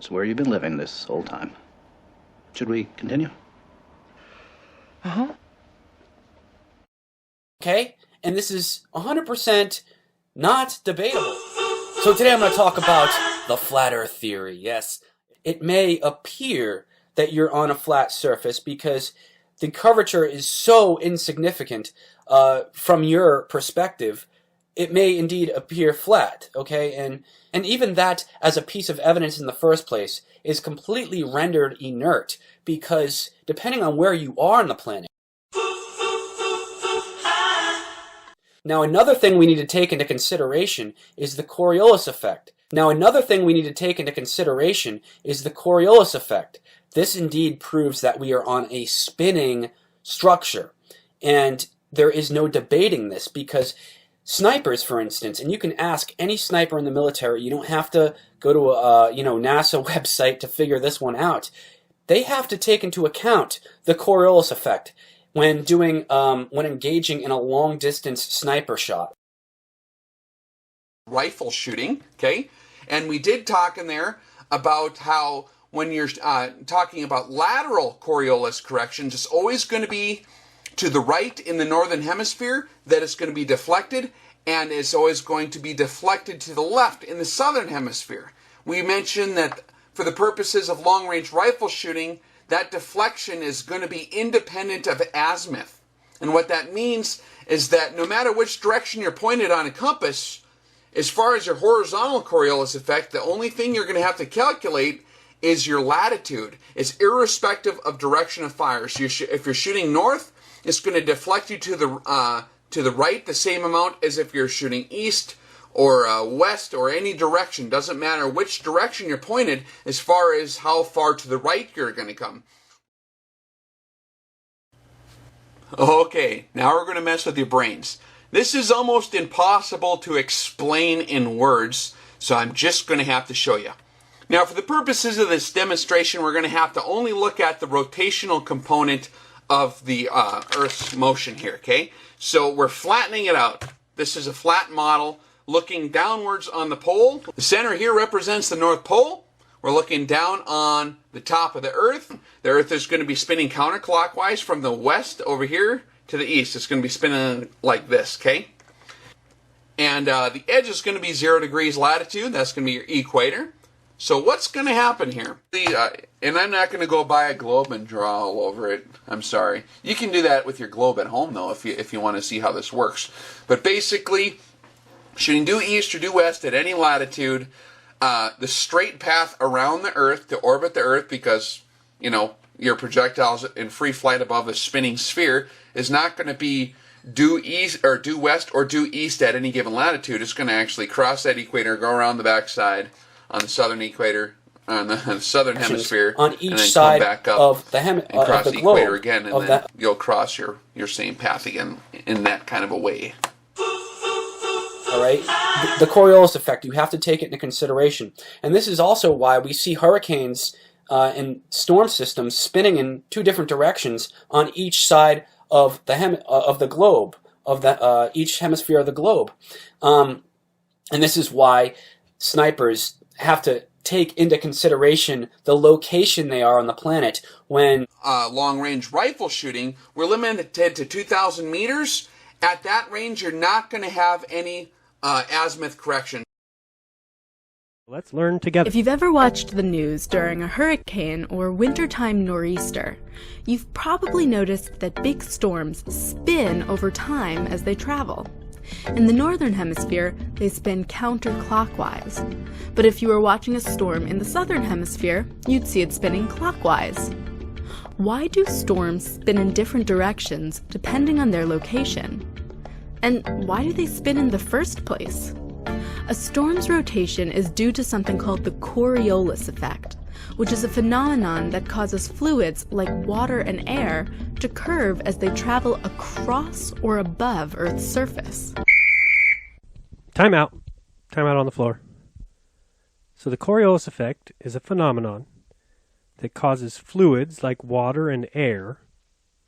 It's where you've been living this whole time. Should we continue? Uh-huh. Okay, and this is 100% not debatable. So today I'm going to talk about the flat earth theory. Yes, it may appear that you're on a flat surface because the curvature is so insignificant from your perspective. It may indeed appear flat, okay? And even that, as a piece of evidence in the first place, is completely rendered inert because depending on where you are on the planet. Now, another thing we need to take into consideration is the Coriolis effect. This indeed proves that we are on a spinning structure. And there is no debating this because snipers, for instance, and you can ask any sniper in the military, you don't have to go to a NASA website to figure this one out. They have to take into account the Coriolis effect when engaging in a long-distance sniper shot. Rifle shooting, okay? And we did talk in there about how when you're talking about lateral Coriolis corrections, it's always going to be to the right in the northern hemisphere, that it's going to be deflected, and it's always going to be deflected to the left in the southern hemisphere. We mentioned that for the purposes of long-range rifle shooting, that deflection is going to be independent of azimuth. And what that means is that no matter which direction you're pointed on a compass, as far as your horizontal Coriolis effect, the only thing you're going to have to calculate is your latitude. It's irrespective of direction of fire. So if you're shooting north, it's going to deflect you to the right the same amount as if you're shooting east or west or any direction. Doesn't matter which direction you're pointed as far as how far to the right you're going to come. Okay, now we're going to mess with your brains. This is almost impossible to explain in words, so I'm just going to have to show you. Now, for the purposes of this demonstration, we're going to have to only look at the rotational component of the Earth's motion here, okay? So we're flattening it out. This is a flat model looking downwards on the pole. The center here represents the North Pole. We're looking down on the top of the Earth. The Earth is going to be spinning counterclockwise from the west over here to the east. It's going to be spinning like this, okay? And the edge is going to be 0 degrees latitude. That's going to be your equator. So what's going to happen here? And I'm not going to go buy a globe and draw all over it. I'm sorry. You can do that with your globe at home, though, if you want to see how this works. But basically, shooting due east or due west at any latitude, the straight path around the Earth to orbit the Earth, because, your projectile's in free flight above a spinning sphere, is not going to be due east or due west or due east at any given latitude. It's going to actually cross that equator, go around the backside on the southern equator, on the southern hemisphere, on each and then side come back up of the and cross the equator again, and then that. You'll cross your same path again in that kind of a way. All right, the Coriolis effect, you have to take it into consideration, and this is also why we see hurricanes and storm systems spinning in two different directions on each side of the globe, of each hemisphere of the globe, and this is why snipers have to take into consideration the location they are on the planet when long-range rifle shooting. We're limited to 2,000 meters. At that range, you're not going to have any azimuth correction. Let's learn together. If you've ever watched the news during a hurricane or wintertime nor'easter, you've probably noticed that big storms spin over time as they travel. In the northern hemisphere, they spin counterclockwise. But if you were watching a storm in the southern hemisphere, you'd see it spinning clockwise. Why do storms spin in different directions depending on their location? And why do they spin in the first place? A storm's rotation is due to something called the Coriolis effect, which is a phenomenon that causes fluids like water and air to curve as they travel across or above Earth's surface. Time out. Time out on the floor. So the Coriolis effect is a phenomenon that causes fluids like water and air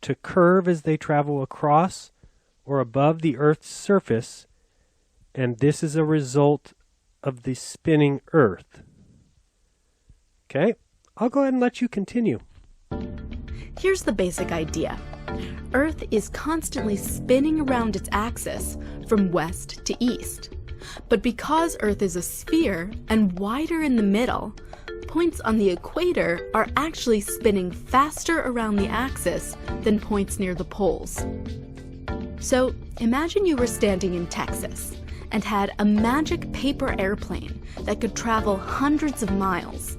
to curve as they travel across or above the Earth's surface, and this is a result of the spinning Earth. Okay, I'll go ahead and let you continue. Here's the basic idea. Earth is constantly spinning around its axis from west to east. But because Earth is a sphere and wider in the middle, points on the equator are actually spinning faster around the axis than points near the poles. So imagine you were standing in Texas and had a magic paper airplane that could travel hundreds of miles.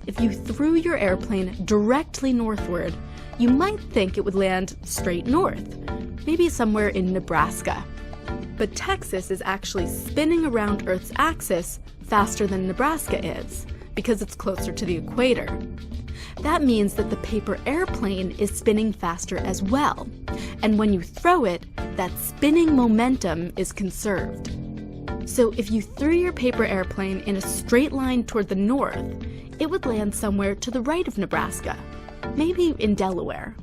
If you threw your airplane directly northward, you might think it would land straight north, maybe somewhere in Nebraska. But Texas is actually spinning around Earth's axis faster than Nebraska is, because it's closer to the equator. That means that the paper airplane is spinning faster as well, and when you throw it, that spinning momentum is conserved. So if you threw your paper airplane in a straight line toward the north, it would land somewhere to the right of Nebraska, maybe in Delaware.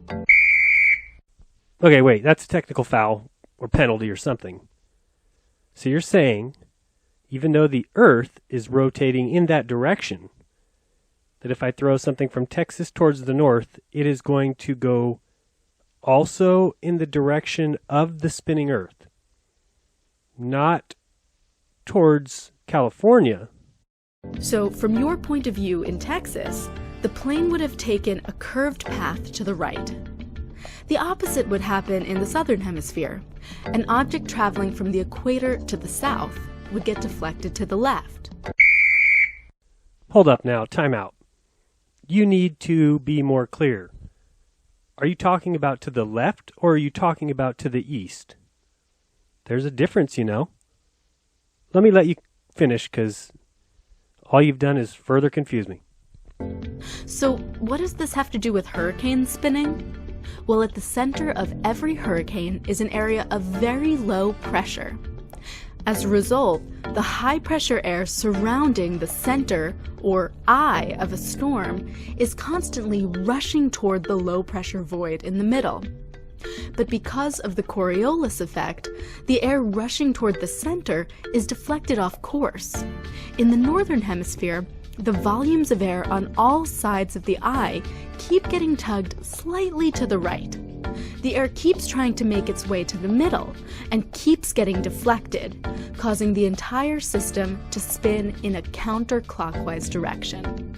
Okay, wait, that's a technical foul or penalty or something. So you're saying, even though the Earth is rotating in that direction, that if I throw something from Texas towards the north, it is going to go also in the direction of the spinning Earth, not towards California. So from your point of view in Texas, the plane would have taken a curved path to the right. The opposite would happen in the southern hemisphere. An object traveling from the equator to the south would get deflected to the left. Hold up now, time out. You need to be more clear. Are you talking about to the left or are you talking about to the east? There's a difference, you know. Let me let you finish because all you've done is further confuse me. So what does this have to do with hurricane spinning? Well, at the center of every hurricane is an area of very low pressure. As a result, the high-pressure air surrounding the center, or eye, of a storm is constantly rushing toward the low-pressure void in the middle. But because of the Coriolis effect, the air rushing toward the center is deflected off course. In the northern hemisphere, the volumes of air on all sides of the eye keep getting tugged slightly to the right. The air keeps trying to make its way to the middle and keeps getting deflected, causing the entire system to spin in a counterclockwise direction.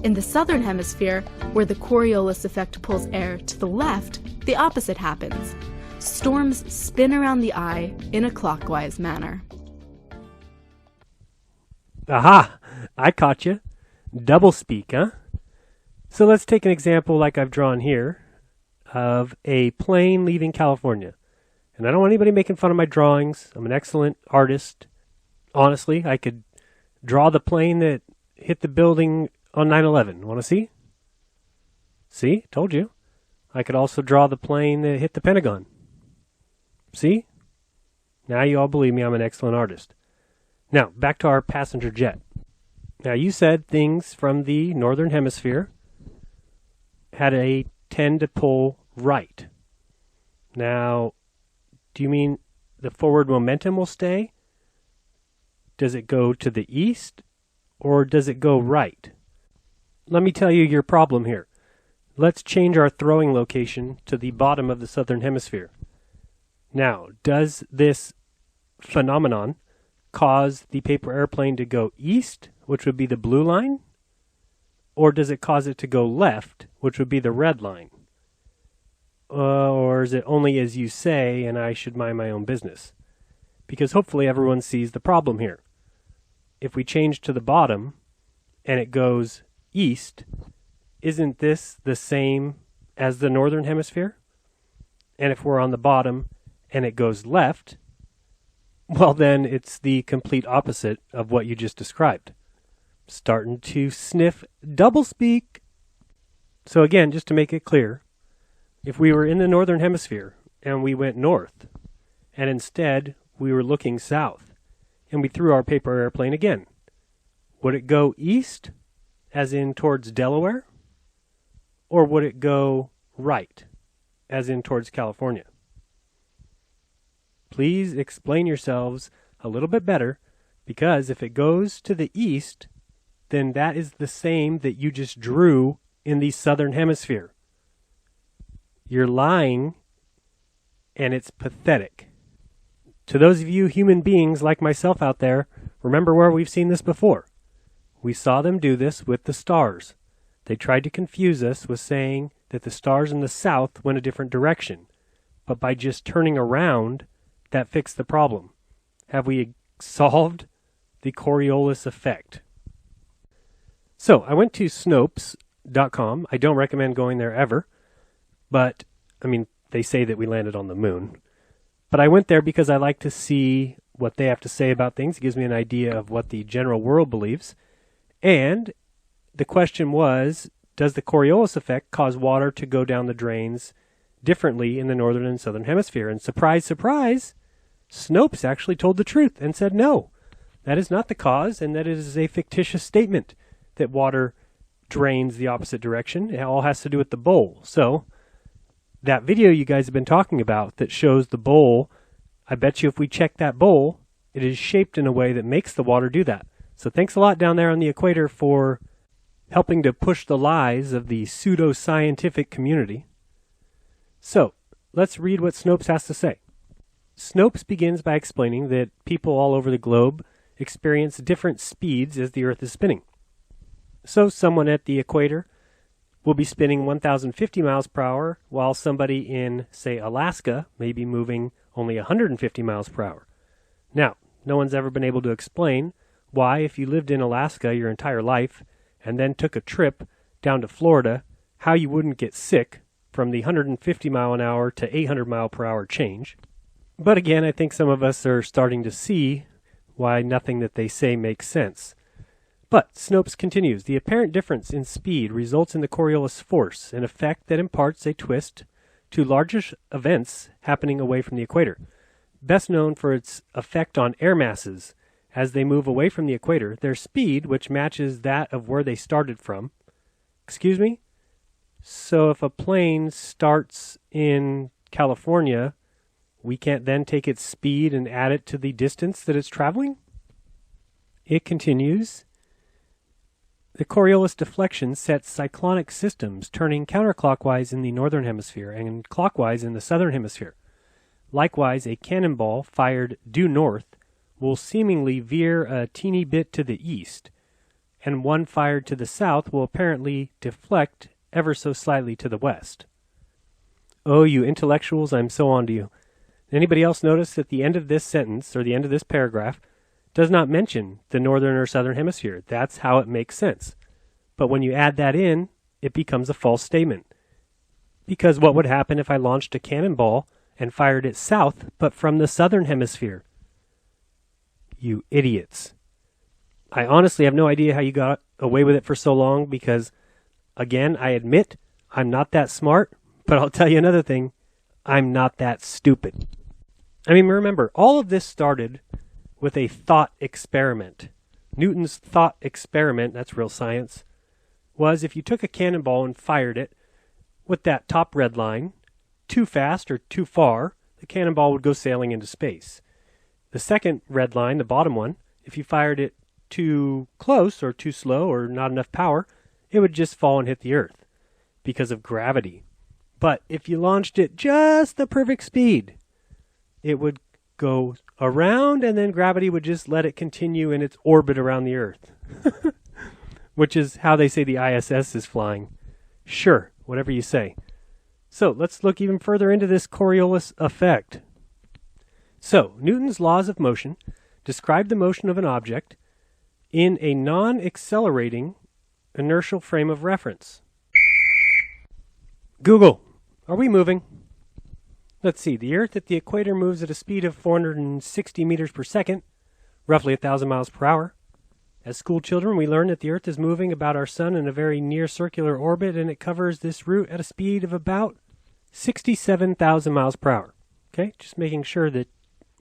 In the southern hemisphere, where the Coriolis effect pulls air to the left, the opposite happens. Storms spin around the eye in a clockwise manner. Aha! I caught you. Double speak, huh? So let's take an example like I've drawn here of a plane leaving California. And I don't want anybody making fun of my drawings. I'm an excellent artist. Honestly, I could draw the plane that hit the building on 9/11. Want to see? See? Told you. I could also draw the plane that hit the Pentagon. See? Now you all believe me, I'm an excellent artist. Now, back to our passenger jet. Now, you said things from the northern hemisphere had a tend to pull right. Now, do you mean the forward momentum will stay? Does it go to the east or does it go right? Let me tell you your problem here. Let's change our throwing location to the bottom of the southern hemisphere. Now, does this phenomenon cause the paper airplane to go east, which would be the blue line? Or does it cause it to go left, which would be the red line? Or is it only as you say, and I should mind my own business? Because hopefully everyone sees the problem here. If we change to the bottom, and it goes east, isn't this the same as the northern hemisphere? And if we're on the bottom, and it goes left, well then it's the complete opposite of what you just described. Starting to sniff doublespeak. So again, just to make it clear, if we were in the northern hemisphere and we went north, and instead we were looking south, and we threw our paper airplane again, would it go east, as in towards Delaware? Or would it go right, as in towards California? Please explain yourselves a little bit better, because if it goes to the east, then that is the same that you just drew in the southern hemisphere. You're lying, and it's pathetic. To those of you human beings like myself out there, remember where we've seen this before. We saw them do this with the stars. They tried to confuse us with saying that the stars in the south went a different direction. But by just turning around, that fixed the problem. Have we solved the Coriolis effect? So I went to snopes.com. I don't recommend going there ever. But, I mean, they say that we landed on the moon. But I went there because I like to see what they have to say about things. It gives me an idea of what the general world believes. And the question was, does the Coriolis effect cause water to go down the drains differently in the northern and southern hemisphere? And surprise, surprise, Snopes actually told the truth and said no. That is not the cause, and that is a fictitious statement that water drains the opposite direction. It all has to do with the bowl. So that video you guys have been talking about that shows the bowl, I bet you if we check that bowl, it is shaped in a way that makes the water do that. So thanks a lot down there on the equator for helping to push the lies of the pseudo-scientific community. So let's read what Snopes has to say. Snopes begins by explaining that people all over the globe experience different speeds as the Earth is spinning. So someone at the equator will be spinning 1,050 miles per hour, while somebody in, say, Alaska may be moving only 150 miles per hour. Now, no one's ever been able to explain why, if you lived in Alaska your entire life and then took a trip down to Florida, how you wouldn't get sick from the 150 mile an hour to 800 mile per hour change. But again, I think some of us are starting to see why nothing that they say makes sense. But Snopes continues, the apparent difference in speed results in the Coriolis force, an effect that imparts a twist to largish events happening away from the equator. Best known for its effect on air masses. As they move away from the equator, their speed, which matches that of where they started from. Excuse me? So if a plane starts in California, we can't then take its speed and add it to the distance that it's traveling? It continues. The Coriolis deflection sets cyclonic systems turning counterclockwise in the northern hemisphere and clockwise in the southern hemisphere. Likewise, a cannonball fired due north will seemingly veer a teeny bit to the east, and one fired to the south will apparently deflect ever so slightly to the west. Oh, you intellectuals, I'm so on to you. Anybody else notice that the end of this sentence, or the end of this paragraph, does not mention the northern or southern hemisphere? That's how it makes sense. But when you add that in, it becomes a false statement. Because what would happen if I launched a cannonball and fired it south, but from the southern hemisphere? You idiots. I honestly have no idea how you got away with it for so long because, again, I admit I'm not that smart, but I'll tell you another thing. I'm not that stupid. I mean, remember, all of this started with a thought experiment. Newton's thought experiment, that's real science, was if you took a cannonball and fired it with that top red line too fast or too far, the cannonball would go sailing into space. The second red line, the bottom one, if you fired it too close or too slow or not enough power, it would just fall and hit the earth because of gravity. But if you launched it just the perfect speed, it would go around and then gravity would just let it continue in its orbit around the earth. Which is how they say the ISS is flying. Sure, whatever you say. So let's look even further into this Coriolis effect. So, Newton's laws of motion describe the motion of an object in a non-accelerating inertial frame of reference. Google, are we moving? Let's see, the Earth at the equator moves at a speed of 460 meters per second, roughly 1,000 miles per hour. As school children, we learned that the Earth is moving about our sun in a very near circular orbit, and it covers this route at a speed of about 67,000 miles per hour. Okay, just making sure that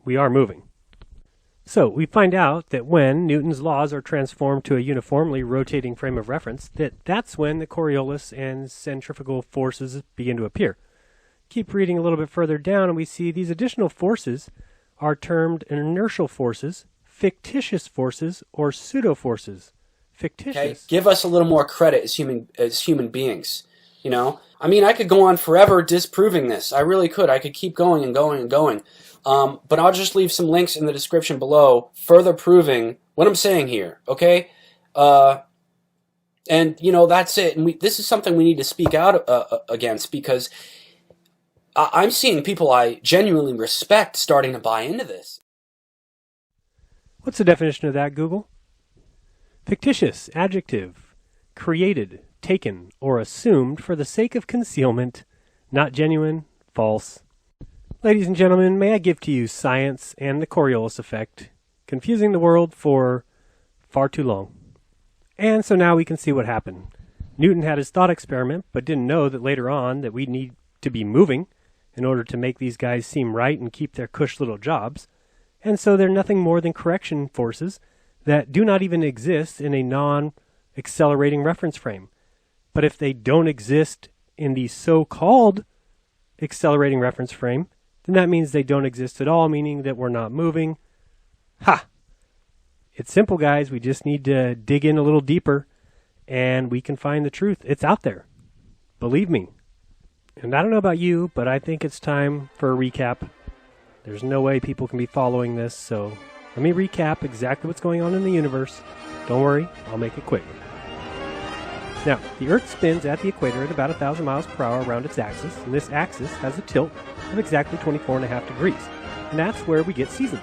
we are moving. So we find out that when Newton's laws are transformed to a uniformly rotating frame of reference, that's when the Coriolis and centrifugal forces begin to appear. Keep reading a little bit further down and we see these additional forces are termed inertial forces, fictitious forces, or pseudo-forces. fictitious. Okay? Give us a little more credit as human beings. You know? I mean, I could go on forever disproving this. I really could. I could keep going and going and going. But I'll just leave some links in the description below further proving what I'm saying here, okay? And, you know, that's it. And this is something we need to speak out against, because I'm seeing people I genuinely respect starting to buy into this. What's the definition of that, Google? Fictitious, adjective, created, taken, or assumed for the sake of concealment, not genuine, false. Ladies and gentlemen, may I give to you science and the Coriolis effect, confusing the world for far too long. And so now we can see what happened. Newton had his thought experiment, but didn't know that later on that we need to be moving in order to make these guys seem right and keep their cush little jobs. And so they're nothing more than correction forces that do not even exist in a non-accelerating reference frame. But if they don't exist in the so-called accelerating reference frame, then that means they don't exist at all, meaning that we're not moving. Ha! It's simple, guys. We just need to dig in a little deeper, and we can find the truth. It's out there. Believe me. And I don't know about you, but I think it's time for a recap. There's no way people can be following this, so let me recap exactly what's going on in the universe. Don't worry, I'll make it quick. Now, the Earth spins at the equator at about 1,000 miles per hour around its axis, and this axis has a tilt of exactly 24.5 degrees, and that's where we get seasons.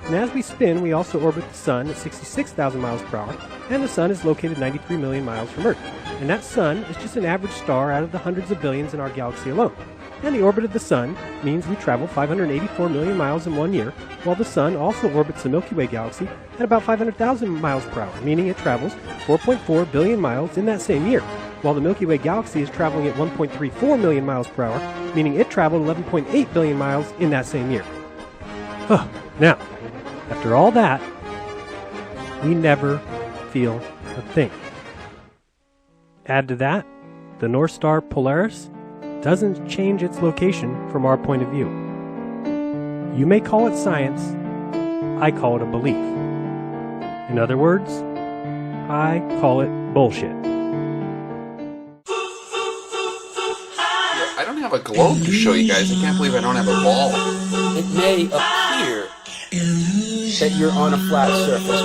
And as we spin, we also orbit the Sun at 66,000 miles per hour, and the Sun is located 93 million miles from Earth. And that Sun is just an average star out of the hundreds of billions in our galaxy alone. And the orbit of the Sun means we travel 584 million miles in 1 year, while the Sun also orbits the Milky Way galaxy at about 500,000 miles per hour, meaning it travels 4.4 billion miles in that same year, while the Milky Way galaxy is traveling at 1.34 million miles per hour, meaning it traveled 11.8 billion miles in that same year. Now, after all that, we never feel a thing. Add to that, the North Star Polaris doesn't change its location from our point of view. You may call it science, I call it a belief. In other words, I call it bullshit. I don't have a globe to show you guys. I can't believe I don't have a ball. It may appear that you're on a flat surface.